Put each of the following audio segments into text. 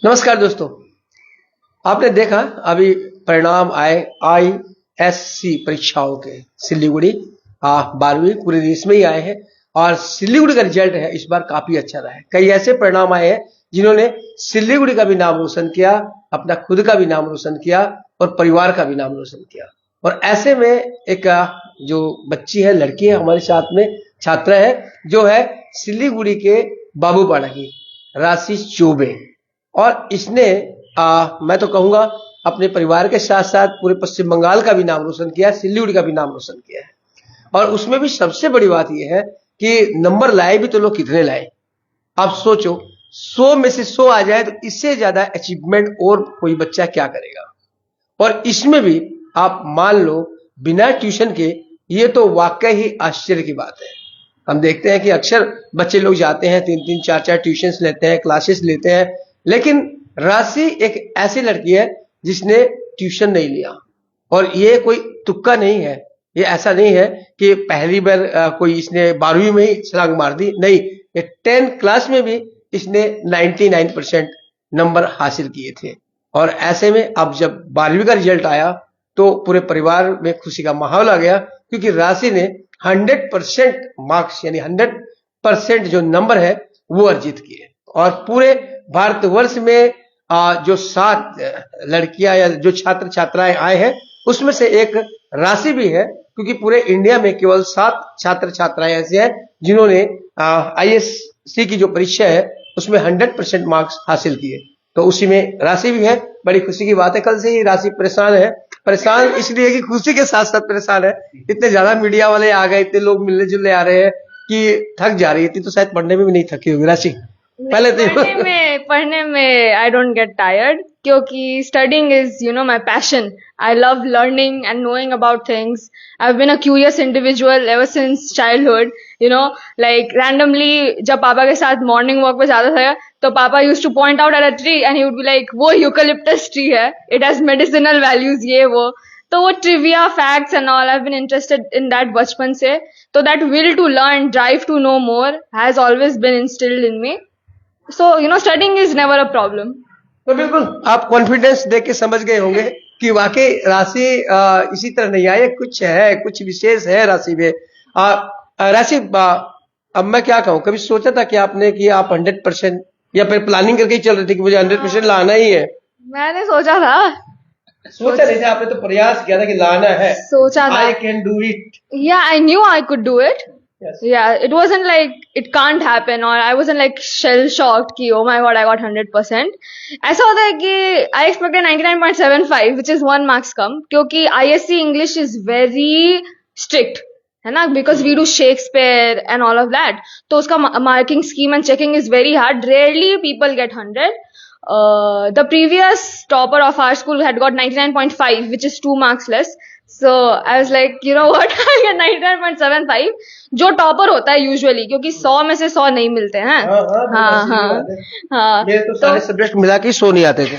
नमस्कार दोस्तों, आपने देखा अभी परिणाम आए आईएससी परीक्षाओं के सिलीगुड़ी 12वीं पूरे देश में ही आए हैं और सिलीगुड़ी का रिजल्ट है इस बार काफी अच्छा रहा है। कई ऐसे परिणाम आए हैं जिन्होंने सिलीगुड़ी का भी नाम रोशन किया, अपना खुद का भी नाम रोशन किया और परिवार का भी नाम रोशन किया। और ऐसे में एक जो बच्ची है, लड़की है हमारे साथ में, छात्रा है जो है सिलीगुड़ी के बाबूपाड़ा की राशि चौबे। और इसने मैं तो कहूंगा अपने परिवार के साथ साथ पूरे पश्चिम बंगाल का भी नाम रोशन किया है, सिलीगुड़ी का भी नाम रोशन किया है। और उसमें भी सबसे बड़ी बात यह है कि नंबर लाए भी तो लोग कितने लाए। आप सोचो 100 में से 100 आ जाए तो इससे ज्यादा अचीवमेंट और कोई बच्चा क्या करेगा। और इसमें भी आप मान लो बिना ट्यूशन के, ये तो वाकई ही आश्चर्य की बात है। हम देखते हैं कि अक्सर बच्चे लोग जाते हैं 3-3 4-4 ट्यूशंस लेते हैं, क्लासेस लेते हैं, लेकिन राशि एक ऐसी लड़की है जिसने ट्यूशन नहीं लिया। और ये कोई तुक्का नहीं है, ये ऐसा नहीं है कि पहली बार कोई इसने 12वीं में ही छलांग मार दी, नहीं, ये 10th क्लास में भी इसने 99% नंबर हासिल किए थे। और ऐसे में अब जब 12वीं का रिजल्ट आया तो पूरे परिवार में खुशी का माहौल आ गया, क्योंकि राशि ने 100% मार्क्स यानी 100% जो नंबर है वो अर्जित किए। और पूरे भारतवर्ष में जो 7 लड़कियां या जो छात्र छात्राएं आए हैं उसमें से एक राशि भी है, क्योंकि पूरे इंडिया में केवल 7 छात्र छात्राएं ऐसे हैं जिन्होंने आईएससी की जो परीक्षा है उसमें 100% मार्क्स हासिल किए। तो उसी में राशि भी है। बड़ी खुशी की बात है। कल से ही राशि परेशान है, परेशान इसलिए कि खुशी के साथ साथ परेशान है। इतने ज्यादा मीडिया वाले आ गए, इतने लोग मिलने जुलने आ रहे हैं कि थक जा रही थी। तो शायद पढ़ने में भी नहीं थकी होगी राशि। पहले तो पढ़ने में आई डोंट गेट टायर्ड, क्योंकि studying is my passion. I love learning and knowing about things. I have been a curious individual ever since childhood. Like randomly जब पापा के साथ मॉर्निंग वॉक पे जाता था तो पापा used to point out at a tree and he would be like, वो यूकलिप्टस ट्री है, इट हैज मेडिसिनल वैल्यूज, ये वो. तो वो trivia facts and all, I have been interested in that बचपन से. तो that will to learn, drive to know more has always been instilled in me. So, studying is never a problem. तो बिल्कुल आप कॉन्फिडेंस देख के समझ गए होंगे कि वाकई राशि इसी तरह नहीं आई, कुछ है, कुछ विशेष है राशि में। राशि अब मैं क्या कहूँ, कभी सोचा था कि आपने कि आप 100% या फिर प्लानिंग करके ही चल रहे थे कि मुझे 100% लाना ही है? मैंने सोचा था, सोचा नहीं था, आपने तो प्रयास किया था कि लाना है, सोचा था. I can do it. Yeah, I knew I could do it. Yes. Yeah, it wasn't like it can't happen, or I wasn't like shell shocked कि oh my god I got 100%. ऐसा होता है कि I expected 99.75, which is 1 marks कम, क्योंकि ISC English is very strict, है ना, because we do Shakespeare and all of that. तो उसका marking scheme and checking is very hard. Rarely people get 100. The previous topper of our school had got 99.5, which is 2 marks less. So I was like, you know what, I get 99.75, जो topper होता है usually, क्योंकि 100 में से 100 नहीं मिलते हैं. हाँ, मेरे तो सारे सब्जेक्ट मिला के 100 नहीं आते थे.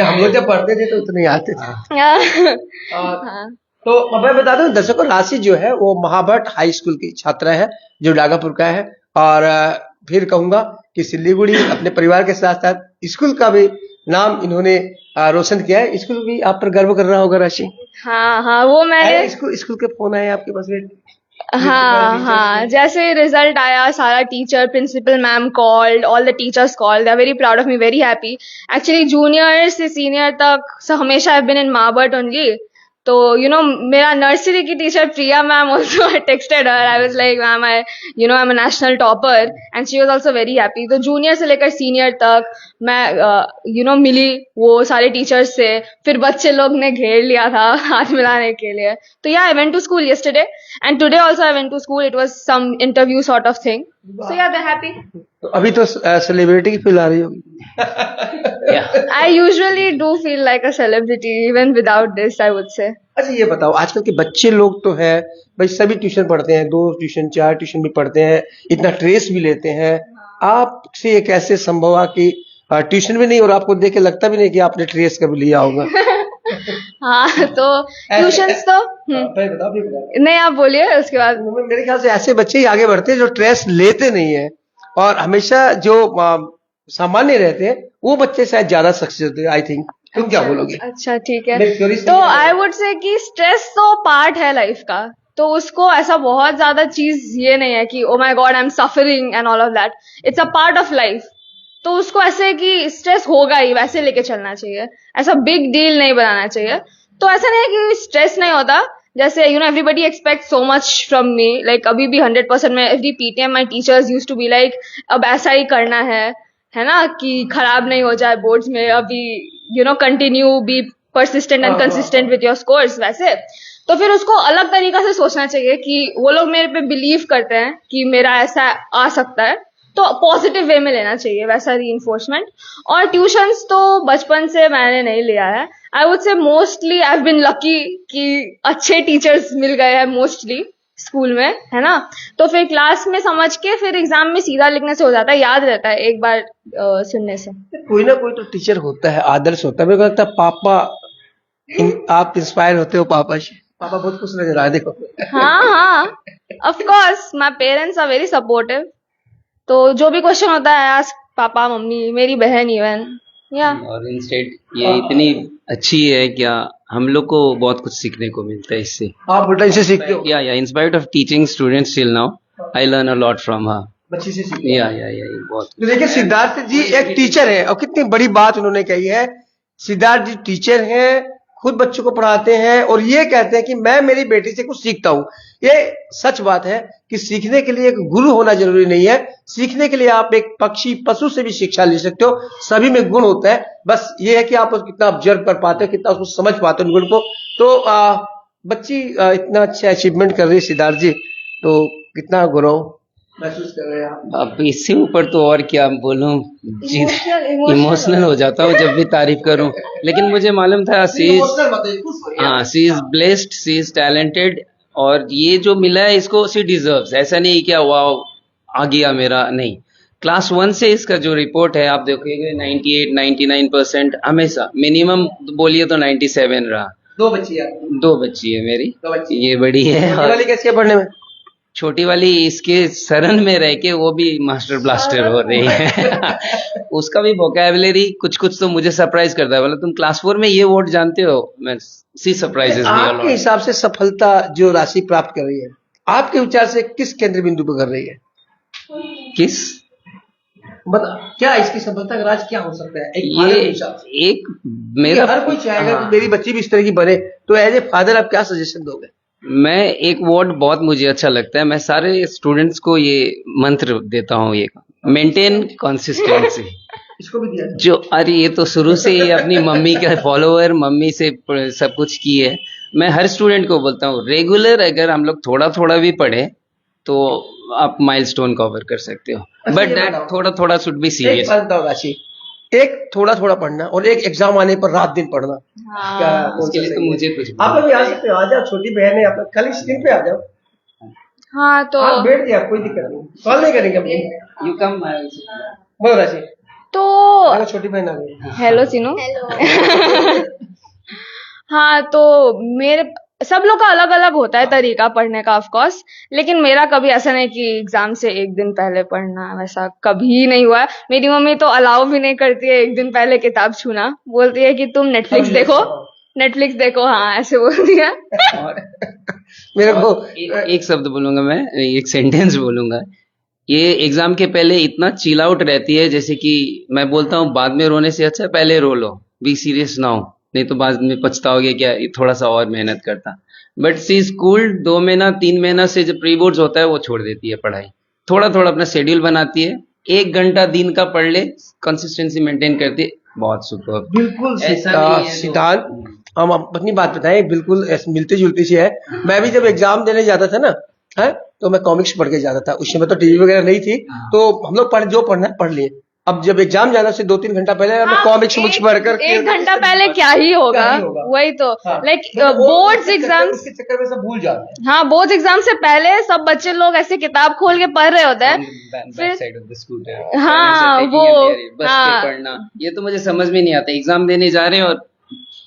हम लोग जब पढ़ते थे तो उतने आते थे. तो अब मैं बता दूं दर्शकों, राशि जो है वो महाभट्ट हाई स्कूल की छात्रा है जो डागापुर का है। और फिर कहूंगा कि सिलीगुड़ी अपने परिवार के साथ साथ स्कूल का भी नाम इन्होंने रोशन किया है। स्कूल भी आप पर गर्व कर रहा होगा राशि। हाँ, वो मैंने स्कूल के फोन आए आपके पास? हाँ, जैसे रिजल्ट आया, सारा teacher, principal ma'am called, all the teachers called, they are very proud of me, very happy. Actually junior से सीनियर तक हमेशा आई हैव बीन इन महाभट्ट ओनली. तो मेरा नर्सरी की teacher Priya ma'am also, I texted her, I was like, ma'am I'm a national topper, and she was also very happy. तो junior से लेकर सीनियर तक मैं मिली वो सारे टीचर्स से. फिर बच्चे लोग ने घेर लिया था हाथ मिलाने के लिए. तो I went to school yesterday, and today also I went to school. It was some interview sort of thing. So they're happy. तो अभी तो सेलिब्रिटी की फील आ रही होगी. I usually do feel like a celebrity even without this, I would say. अच्छा ये बताओ, आजकल के बच्चे लोग तो है भाई, सभी ट्यूशन पढ़ते हैं, 2 ट्यूशन 4 ट्यूशन भी पढ़ते हैं, इतना ट्रेस भी लेते हैं. आपसे ये कैसे संभव है कि ट्यूशन भी नहीं और आपको देख के लगता भी नहीं कि आपने ट्रेस कभी लिया होगा? हाँ, तो ट्यूशंस तो नहीं, आप बोलिए उसके बाद. मेरे ख्याल से ऐसे बच्चे ही आगे बढ़ते हैं जो ट्रेस लेते नहीं है. और हमेशा जो सामान्य रहते हैं वो बच्चे शायद ज्यादा सक्सेस होते हैं, आई थिंक। तुम क्या बोलोगे? अच्छा ठीक है, मेरी theory सही तो है? आई वुड से कि स्ट्रेस तो पार्ट है लाइफ का, तो उसको ऐसा बहुत ज्यादा चीज ये नहीं है कि oh my God I am suffering and all of that, it's a part of life. तो उसको ऐसे कि स्ट्रेस होगा ही वैसे लेके चलना चाहिए, ऐसा बिग डील नहीं बनाना चाहिए। तो ऐसा नहीं है कि स्ट्रेस नहीं होता, जैसे everybody expect so much from me, like अभी भी 100% में every PTM my teachers use to be like अब ऐसा ही करना है ना, कि खराब नहीं हो जाए बोर्ड्स में, अभी continue be persistent and consistent with your scores वैसे। तो फिर उसको अलग तरीका से सोचना चाहिए कि वो लोग मेरे पे बिलीव करते हैं कि मेरा ऐसा आ सकता है, तो पॉजिटिव वे में लेना चाहिए वैसा रीइंफोर्समेंट। और ट्यूशंस तो बचपन से मैंने नहीं लिया है, I would say mostly I have been lucky कि अच्छे टीचर्स मिल गए हैं मोस्टली स्कूल में, है ना। तो फिर क्लास में समझ के फिर एग्जाम में सीधा लिखने से हो जाता है, याद रहता है एक बार सुनने से। कोई ना कोई तो टीचर होता है, आदर्श होता है। मेरे को लगता है पापा आप इंस्पायर होते हो पापा से। पापा बहुत खुश नजर आए, देखो। हाँ, of course my parents are very supportive, तो जो भी क्वेश्चन होता है आस्क पापा मम्मी, मेरी बहन इवन, या। और इंस्टेड ये इतनी अच्छी है क्या, हम लोग को बहुत कुछ सीखने को मिलता है इससे। आप उल्टा इनसे सीखते हो? या in spite of teaching students till now I learn a lot from हर। बच्ची से सीखते हो? या बहुत। तो देखिए सिद्धार्थ जी एक टीचर है और कितनी बड़ी बात उन्होंने कही है। सिद्धार्थ जी टीचर हैं, खुद बच्चों को पढ़ाते हैं और ये कहते हैं कि मैं मेरी बेटी से कुछ सीखता हूँ। ये सच बात है कि सीखने के लिए एक गुरु होना जरूरी नहीं है, सीखने के लिए आप एक पक्षी पशु से भी शिक्षा ले सकते हो। सभी में गुण होता है, बस ये है कि आप उसको कितना ऑब्जर्व कर पाते हो, कितना उसको समझ पाते हो गुण को। तो बच्ची इतना अच्छा अचीवमेंट कर रही है सिद्धार्थ जी, तो कितना गौरव महसूस कर रहे हैं आप? अब इससे ऊपर तो और क्या बोलूं, इमोशनल हो जाता हूँ जब भी तारीफ करूं। लेकिन मुझे मालूम था she is blessed, she is talented, और ये जो मिला है इसको सी डिजर्व्स। ऐसा नहीं क्या वाओ आ गया मेरा, नहीं। क्लास 1 से इसका जो रिपोर्ट है आप देखोगे 98-99% हमेशा, मिनिमम बोलिए तो 97 रहा। दो बच्ची है मेरी, दो बच्ची। ये बड़ी है। छोटी वाली कैसी है पढ़ने में? छोटी वाली इसके शरण में रह के वो भी मास्टर ब्लास्टर हो रही है। उसका भी वोकैबुलरी कुछ कुछ तो मुझे सरप्राइज करता है। बोला तुम क्लास 4 में ये वर्ड जानते हो, मैं सी सरप्राइजेस मी आपके हिसाब से सफलता जो राशि प्राप्त कर रही है, आपके विचार से किस केंद्र बिंदु पर कर रही है? किस बता, क्या इसकी सफलता का राज क्या हो सकता है एक ये फादर के हिसाब से? एक मेरा हर कोई चाहेगा हाँ। कि मेरी बच्ची भी इस तरह की बने, तो एज ए फादर आप क्या सजेशन दोगे? मैं एक वर्ड बहुत मुझे अच्छा लगता है, मैं सारे स्टूडेंट्स को ये मंत्र देता हूँ, ये मेंटेन कंसिस्टेंसी। इसको भी दिया जो अरे ये तो शुरू से ही अपनी मम्मी के फॉलोअर, मम्मी से सब कुछ की है। मैं हर स्टूडेंट को बोलता हूँ रेगुलर अगर हम लोग थोड़ा थोड़ा भी पढ़े तो आप माइलस्टोन कवर कर सकते हो, बट दैट थोड़ा थोड़ा शुड बी एक सीरियस। बात बताओ राशि, एक थोड़ा थोड़ा पढ़ना और एक एग्जाम आने पर रात दिन पढ़ना, क्या कौन उसके सा लिए तो सही है? मुझे कुछ आप लोग भी आ सकते हो, आ जाओ, छोटी बहन है, आप खाली स्क्रीन पे आ जाओ। हाँ तो आप बैठ गया, कोई दिक्कत नहीं, कॉल नहीं करेंगे हम। You come. बोलो राशि। तो देखो छोटी बहन आ गई। हेलो सीनू। हाँ तो मेरे सब लोग का अलग अलग होता है तरीका पढ़ने का ऑफ कोर्स, लेकिन मेरा कभी ऐसा नहीं कि एग्जाम से एक दिन पहले पढ़ना, वैसा कभी नहीं हुआ है। मेरी मम्मी तो अलाउ भी नहीं करती है एक दिन पहले किताब छूना, बोलती है कि तुम नेटफ्लिक्स देखो, हाँ ऐसे बोलती है। मेरे को एक शब्द बोलूंगा मैं, एक सेंटेंस बोलूंगा। ये एग्जाम के पहले इतना चिल आउट रहती है, जैसे कि मैं बोलता हूँ बाद में रोने से अच्छा पहले रो लो, बी सीरियस ना हो, नहीं तो बाद में पछताओगे क्या थोड़ा सा और मेहनत करता। बट सी स्कूल 2 महीना 3 महीना से जब प्री बोर्ड्स होता है वो छोड़ देती है पढ़ाई, थोड़ा थोड़ा अपना शेड्यूल बनाती है, 1 घंटा दिन का पढ़ ले, कंसिस्टेंसी मेंटेन करती है, बहुत सुपर। बिल्कुल ऐसा नहीं है तो- सिद्धांत, हम अपनी बात बताएं, बिल्कुल मिलती जुलती सी है। मैं भी जब एग्जाम देने जाता था ना, है तो मैं कॉमिक्स पढ़ के जाता था, उस समय तो टीवी वगैरह नहीं थी, तो हम लोग जो पढ़ना है पढ़ लिए। अब जब एग्जाम जाना से 2-3 घंटा पहले मैं कॉमिक्स मुक्स पढ़ कर 1 घंटा पहले क्या ही होगा, वही तो लाइक बोर्ड्स एग्जाम्स के चक्कर में सब भूल जाते हैं। हाँ बोर्ड्स एग्जाम से पहले सब बच्चे लोग ऐसे किताब खोल के पढ़ रहे होते हैं, back side of the scooter, हाँ वो बस के पढ़ना, ये तो मुझे समझ में नहीं आता। एग्जाम देने जा रहे हैं और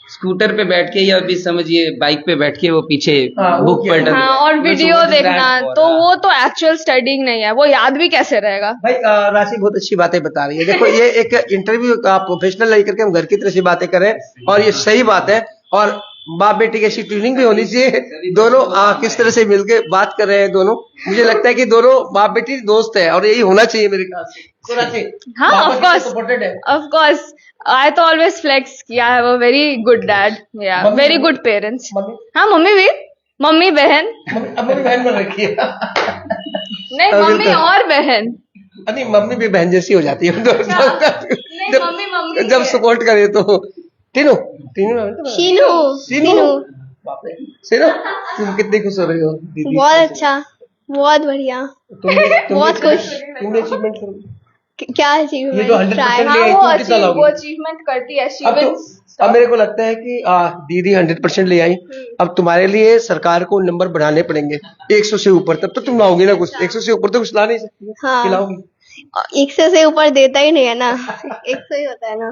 स्कूटर पे बैठ के या भी समझिए बाइक पे बैठ के वो पीछे हाँ, वो बुक किया। पलटन हाँ, और मैं वीडियो समझ देखना, रहा हूँ। तो वो तो एक्चुअल स्टडीइंग नहीं है, वो याद भी कैसे रहेगा। भाई राशि बहुत अच्छी बातें बता रही है। देखो ये एक इंटरव्यू का प्रोफेशनल लेकर के हम घर की तरह से बातें कर रहे हैं और ये सही बात है। और बाप बेटी की ऐसी ट्यूनिंग भी होनी चाहिए। दोनों किस तरह से मिलके बात कर रहे हैं दोनों। मुझे लगता है कि दोनों बाप बेटी दोस्त है और यही होना चाहिए मेरे ख्याल से। तो राशि, हाँ, पापा of कितने course, supported है? of course. I तो always flex कि I have a very good dad, yeah, mummy- very good parents. Mummy हाँ, मम्मी भी, मम्मी बहन, अब मम्मी बहन बन रखी है। नहीं अभी मम्मी तो- और बहन। नहीं मम्मी भी बहन जैसी हो जाती है नहीं, मम्मी जब है। सपोर्ट करे तो। तीनों तीनों शीनू सीनू बाप रे। सीनू तुम कितनी खुश हो रही हो दीदी? बहुत अच्छा, बहुत बढ़िया। बहुत खुश। तुम भी अचीवमेंट करो। क्या ये अचीवमेंट तो 100% हाँ, ले आई, वो तुम कितना लाओगी? वो अचीवमेंट करती है, she अब will तो अब मेरे को लगता है कि दीदी 100% ले आई। अब तुम्हारे लिए सरकार को नंबर बढ़ाने पड़ेंगे 100 से ऊपर, तब तो तुम लाओगी ना कुछ। 100 से ऊपर तो कुछ ला नहीं सकती। हाँ। खिलाओगी 100 से ऊपर देता ही नहीं है ना, 100 ही होता है ना।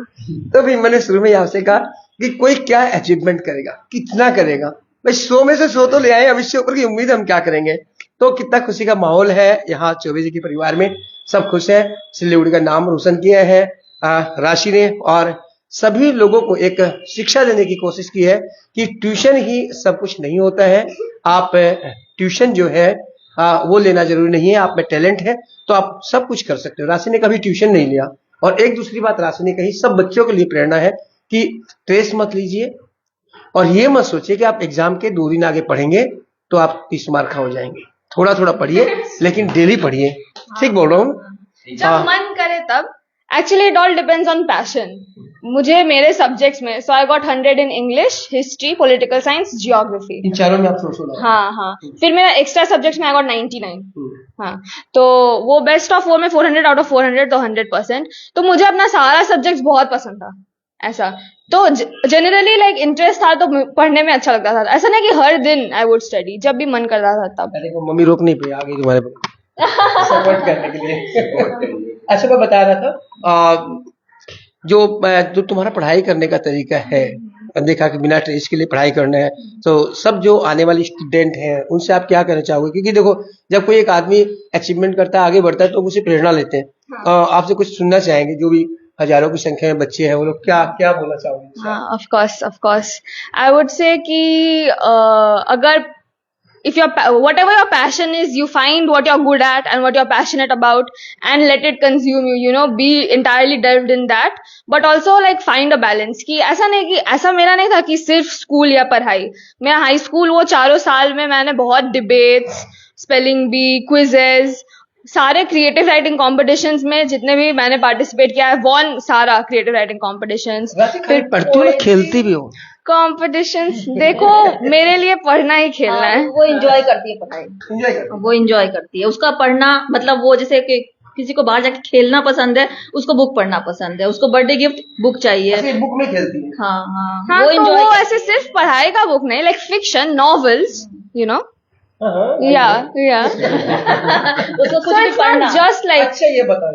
तो भी मैंने शुरू में ही आपसे कहा कि कोई क्या अचीवमेंट करेगा, कितना करेगा। भाई 100 में से 100 तो ले आए, अब इससे ऊपर की उम्मीद हम क्या करेंगे। तो कितना खुशी का माहौल है यहाँ चौबे जी के परिवार में, सब खुश है। सिल्लीगुड़ी का नाम रोशन किया है राशि ने, और सभी लोगों को एक शिक्षा देने की कोशिश की है कि ट्यूशन ही सब कुछ नहीं होता है। आप ट्यूशन जो है वो लेना जरूरी नहीं है। आप में टैलेंट है तो आप सब कुछ कर सकते हो। राशि ने कभी ट्यूशन नहीं लिया। और एक दूसरी बात राशि ने कही, सब बच्चों के लिए प्रेरणा है कि स्ट्रेस मत लीजिए और ये मत सोचिए कि आप एग्जाम के 2 दिन आगे पढ़ेंगे तो आप 30 मार्क खा हो जाएंगे। थोड़ा थोड़ा पढ़िए, लेकिन डेली पढ़िए। ठीक बोल रहा हूँ? जब मन करे तब। Actually it all depends on passion. मुझे मेरे सब्जेक्ट्स में, so I got 100 in English, history, political science, geography. इन चारों में आप सोचो। हाँ, फिर मेरा एक्स्ट्रा सब्जेक्ट्स में आई गॉट 99। हाँ, तो वो बेस्ट ऑफ 4 में 400 आउट ऑफ 400, तो 100%। तो मुझे अपना सारा सब्जेक्ट्स बहुत पसंद था ऐसा। तो जनरली लाइक इंटरेस्ट था तो पढ़ने में अच्छा लगता था। ऐसा नहीं कि हर दिन आई वुड स्टडी, जब भी मन करता था तब। अरे वो मम्मी रोक नहीं पाई, आ गई तुम्हारे पास सपोर्ट करने के लिए। अच्छा मैं बता रहा था जो तुम्हारा पढ़ाई करने का तरीका है, देखा कि बिना स्ट्रेस के लिए पढ़ाई करना है, तो सब जो आने वाले स्टूडेंट हैं उनसे आप क्या कहना चाहोगे? क्योंकि देखो जब कोई एक आदमी अचीवमेंट करता है, आगे बढ़ता है, तो उसे प्रेरणा लेते हैं। आपसे कुछ सुनना चाहेंगे, जो भी हजारों की संख्या में बच्चे हैं, वो लोग क्या क्या बोलना चाहोगे? हाँ, ऑफ कोर्स आई वुड से कि अगर if whatever your passion is, you find what you're good at and what you're passionate about and let it consume you, you know, be entirely delved in that, but also like find a balance। कि ऐसा नहीं कि ऐसा मेरा नहीं था कि सिर्फ स्कूल या पढ़ाई। मैं हाई स्कूल वो 4 साल में मैंने बहुत डिबेट्स, स्पेलिंग बी, क्विजेस, सारे क्रिएटिव राइटिंग कॉम्पिटिशंस में जितने भी मैंने पार्टिसिपेट किया है, वॉन सारा क्रिएटिव राइटिंग कॉम्पिटिशंस। फिर पढ़ती हो ना खेलती भी हो? कॉम्पिटिशंस देखो, मेरे लिए पढ़ना ही खेलना है। वो एंजॉय करती है पढ़ाई, एंजॉय करते वो एंजॉय करती है। उसका पढ़ना मतलब वो जैसे कि किसी को बाहर जाके खेलना पसंद है, उसको बुक पढ़ना पसंद है, उसको बर्थडे गिफ्ट बुक चाहिए। हो? बुक में खेलती है? हाँ, हाँ, वो तो एंजॉय वो ऐसे सिर्फ पढ़ाई का बुक नहीं, like fiction, novels, you know, या उसको कुछ so भी it's पढ़ना। not just like अच्छा ये बताओ,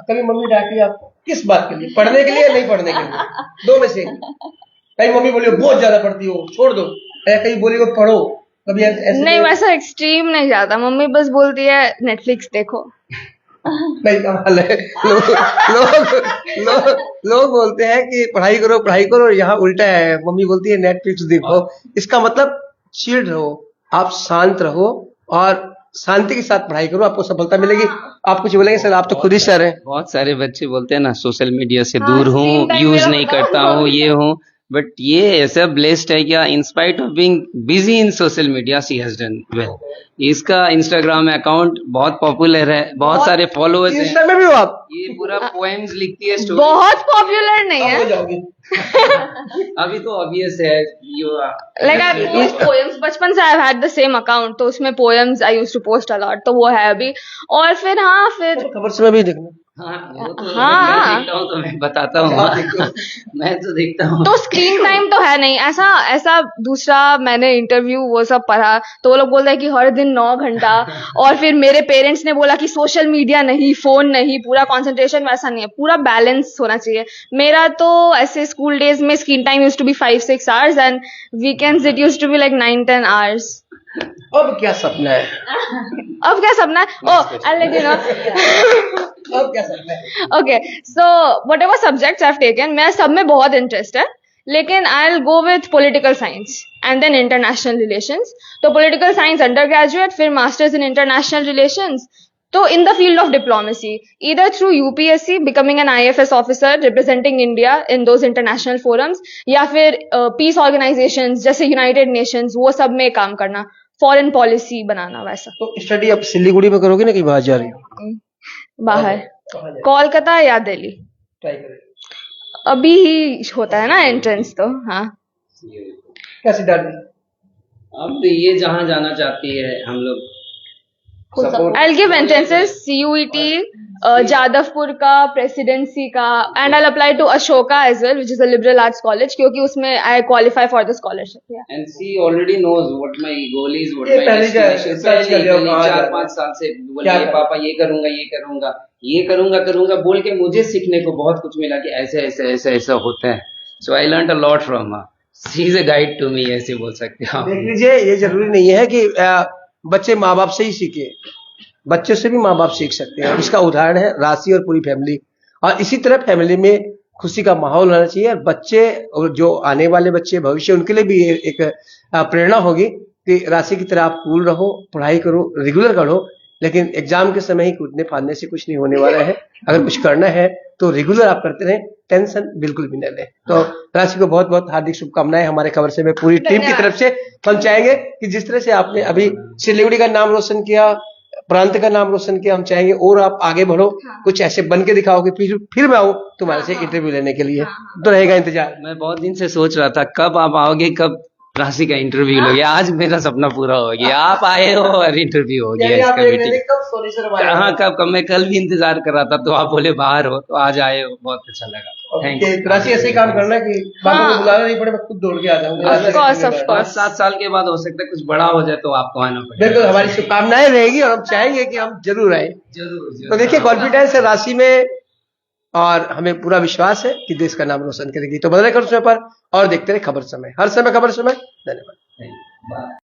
कभी मम्मी डांटी आपको किस बात के लिए? पढ़ने के लिए या नहीं पढ़ने के लिए? दो में से। कहीं मम्मी बोली बहुत ज्यादा पढ़ती हो, छोड़ दो, या कहीं बोली हो पढ़ो, कभी ऐसे? नहीं, वैसा एक्सट्रीम नहीं जाता। मम्मी बस बोलती है नेटफ्लिक्स देखो। नहीं कमाल है। लोग बोलते हैं कि पढ़ाई करो, यहाँ उल्टा है। मम्मी बोलती है नेटफ्लिक्स देखो। इसका मतलब चिल रहो, आप शांत रहो और शांति के साथ पढ़ाई करो, आपको सफलता मिलेगी। आप कुछ बोलेंगे सर? आप तो खुद ही सर हैं। बहुत सारे बच्चे बोलते हैं ना सोशल मीडिया से हाँ, दूर हूँ, screen time यूज मेरा नहीं बहुत करता हूँ, ये हूँ, बट ये ऐसा ब्लेस्ड है क्या, in spite of being busy in social media she has done well. इसका इंस्टाग्राम अकाउंट बहुत पॉपुलर है, बहुत सारे फॉलोअर्स हैं। इंस्टा में भी हो आप? ये पूरा पोएम्स लिखती है, स्टोरी। बहुत पॉपुलर नहीं आप हो है, जाओगे। अभी तो ऑब्वियस है you like I post poems. बचपन से I had the same account, तो उसमें poems I used to post a lot, तो वो है अभी। और फिर हाँ, फिर खबर से मैं भी देखना। हाँ वो तो हाँ। मैं देखता हूँ तो मैं बताता हूँ मैं तो देखता हूँ तो स्क्रीन टाइम तो है नहीं ऐसा ऐसा दूसरा मैंने इंटरव्यू वो सब पढ़ा तो वो लोग बोल रहे हैं कि हर दिन 9 घंटा और फिर मेरे पेरेंट्स ने बोला कि सोशल मीडिया नहीं फोन नहीं पूरा कंसंट्रेशन वैसा नहीं है पूरा बैलेंस होना चाहिए मेरा तो ऐसे स्कूल डेज में screen time used to be 5-6 hours and weekends it used to be like 9-10 hours अब क्या सपना है? अब क्या सपना है oh I let you know अब क्या सपना है? Okay so whatever subjects I have taken मैं सब में बहुत इंटरेस्ट है लेकिन I will go with political science and then international relations तो पॉलिटिकल साइंस अंडर ग्रेजुएट फिर मास्टर्स इन इंटरनेशनल रिलेशंस तो in the field of diplomacy either through UPSC becoming an IFS officer representing India in those international forums या फिर peace organizations जैसे United Nations वो सब में काम करना फॉरेन पॉलिसी बनाना वैसा तो स्टडी अब सिलीगुड़ी में करोगे ना कि बाहर जा रही हो? बाहर कहाँ जा कोलकाता या दिल्ली ट्राई करेंगे? अभी ही होता है ना एंट्रेंस तो हाँ क्या सिद्धार्थ? अब ये जहाँ जाना चाहती है हम लोग support I'll give entrances CUET Jadavpur का प्रेसिडेंसी का and I'll apply to Ashoka as well which is a liberal arts college क्योंकि उसमें I qualify for the scholarship yeah. and she already knows what my goal is what ये my पहले क्या है? destination search कर लिया, कहाँ जा रहा है? 4-5 साल से बोल क्या रही है कर- पापा ये करूंगा बोल के मुझे सीखने को बहुत कुछ मिला कि ऐसे होता है so I learn a lot from her she is a guide to me ऐसे बोल सकते हो आप। देख लीजिए ये जरूरी नहीं है कि बच्चे माँ बाप से ही सीखे बच्चों से भी माँ बाप सीख सकते हैं इसका उदाहरण है राशि और पूरी फैमिली और इसी तरह फैमिली में खुशी का माहौल होना चाहिए और बच्चे और जो आने वाले बच्चे भविष्य उनके लिए भी एक प्रेरणा होगी कि राशि की तरह आप कूल रहो पढ़ाई करो रेगुलर करो लेकिन एग्जाम के समय ही कूदने फादने से कुछ नहीं होने वाला है अगर कुछ करना है तो रेगुलर आप करते रहें टेंशन बिल्कुल भी न लें तो राशि को बहुत बहुत हार्दिक शुभकामनाएं हमारे खबर से मैं पूरी टीम की तरफ से हम चाहेंगे कि जिस तरह से आपने अभी सिलीगुड़ी का नाम रोशन किया प्रांत का नाम रोशन किया हम चाहेंगे और आप आगे बढ़ो कुछ ऐसे बन के दिखाओ कि फिर मैं आऊँ तुम्हारे से इंटरव्यू लेने के लिए तो रहेगा इंतजार मैं बहुत दिन से सोच रहा था कब आप आओगे कब राशि का इंटरव्यू लोगे आज मेरा सपना पूरा हो गया आप आए हो और इंटरव्यू हो गया इसका मीटिंग हाँ कब मैं कल भी इंतजार कर रहा था तो आप बोले बाहर हो तो आज आए हो बहुत अच्छा लगा थैंक यू राशि ऐसे ही काम करना कि बाबू को बुलाना नहीं पड़े मैं खुद दौड़ के आ Of course, of जाऊंगा course. 5-7 साल के बाद हो सकता है कुछ बड़ा हो जाए तो आपको आना पड़ेगा बिल्कुल हमारी शुभकामनाएं रहेगी और हम चाहेंगे कि हम जरूर आए जरूर तो देखिए कॉन्फिडेंस है राशि में और हमें पूरा विश्वास है कि देश का नाम रोशन करेगी तो बदले कर समय पर और देखते रहे खबर समय हर समय खबर समय धन्यवाद जरूर